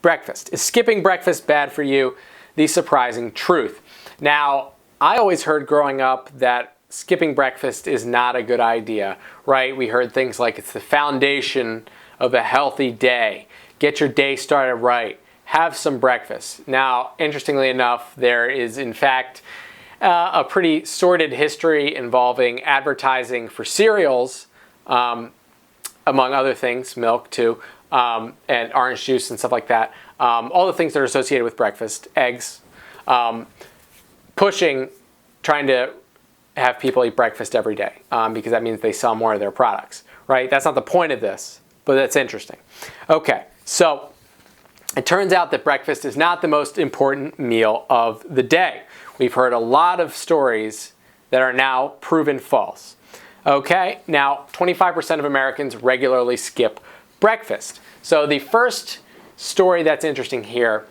breakfast. Is skipping breakfast bad for you? The surprising truth. Now, I always heard growing up that skipping breakfast is not a good idea, right? We heard things like it's the foundation of a healthy day. Get your day started right. Have some breakfast. Now, interestingly enough, there is in fact a pretty sordid history involving advertising for cereals, among other things, milk too, and orange juice and stuff like that. All the things that are associated with breakfast, eggs, trying to have people eat breakfast every day because that means they sell more of their products, right? That's not the point of this, but that's interesting. Okay, so it turns out that breakfast is not the most important meal of the day. We've heard a lot of stories that are now proven false. Okay, now 25% of Americans regularly skip breakfast. So the first story that's interesting here,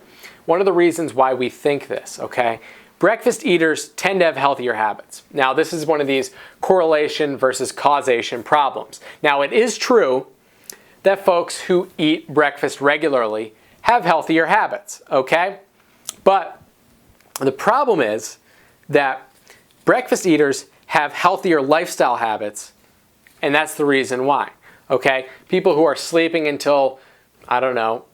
one of the reasons why we think this, okay? Breakfast eaters tend to have healthier habits. Now, this is one of these correlation versus causation problems. Now, it is true that folks who eat breakfast regularly have healthier habits, okay? But the problem is that breakfast eaters have healthier lifestyle habits, and that's the reason why, okay? People who are sleeping until, I don't know,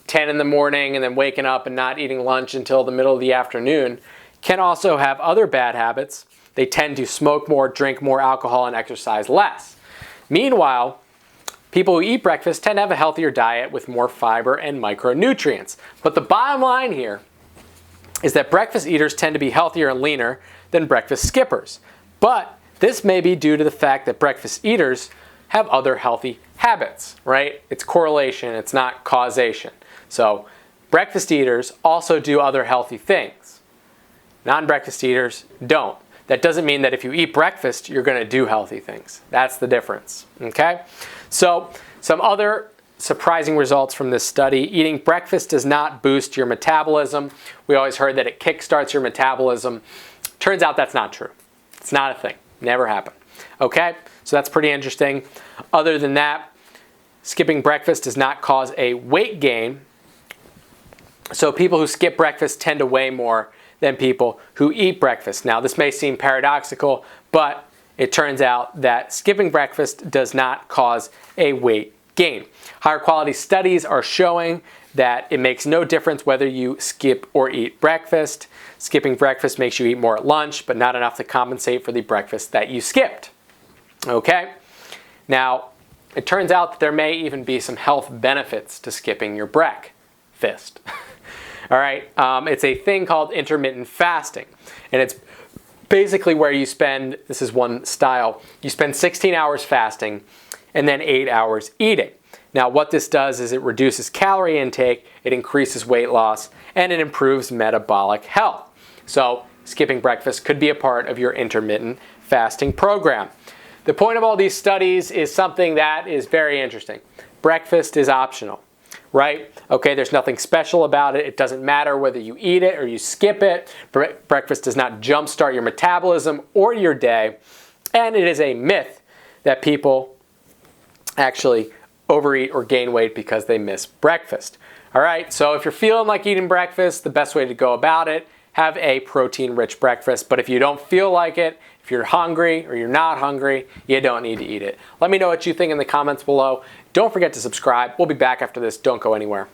10 in the morning and then waking up and not eating lunch until the middle of the afternoon can also have other bad habits. They tend to smoke more, drink more alcohol, and exercise less. Meanwhile, people who eat breakfast tend to have a healthier diet with more fiber and micronutrients. But the bottom line here is that breakfast eaters tend to be healthier and leaner than breakfast skippers. But this may be due to the fact that breakfast eaters have other healthy habits, right? It's correlation, it's not causation. So breakfast eaters also do other healthy things. Non-breakfast eaters don't. That doesn't mean that if you eat breakfast, you're going to do healthy things. That's the difference, okay? So some other surprising results from this study. Eating breakfast does not boost your metabolism. We always heard that it kickstarts your metabolism. Turns out that's not true. It's not a thing. Never happened. Okay? So that's pretty interesting. Other than that, skipping breakfast does not cause a weight gain. So people who skip breakfast tend to weigh more than people who eat breakfast. Now, this may seem paradoxical, but it turns out that skipping breakfast does not cause a weight gain. Higher quality studies are showing that it makes no difference whether you skip or eat breakfast. Skipping breakfast makes you eat more at lunch, but not enough to compensate for the breakfast that you skipped. Okay? Now, it turns out that there may even be some health benefits to skipping your breakfast. All right, it's a thing called intermittent fasting, and it's basically where you spend, this is one style, you spend 16 hours fasting and then 8 hours eating. Now, what this does is it reduces calorie intake, it increases weight loss, and it improves metabolic health. So, skipping breakfast could be a part of your intermittent fasting program. The point of all these studies is something that is very interesting. Breakfast is optional. Right? Okay, there's nothing special about it. It doesn't matter whether you eat it or you skip it. Breakfast does not jumpstart your metabolism or your day. And it is a myth that people actually overeat or gain weight because they miss breakfast. All right, so if you're feeling like eating breakfast, the best way to go about it, have a protein-rich breakfast. But if you don't feel like it, if you're hungry or you're not hungry, you don't need to eat it. Let me know what you think in the comments below. Don't forget to subscribe. We'll be back after this. Don't go anywhere.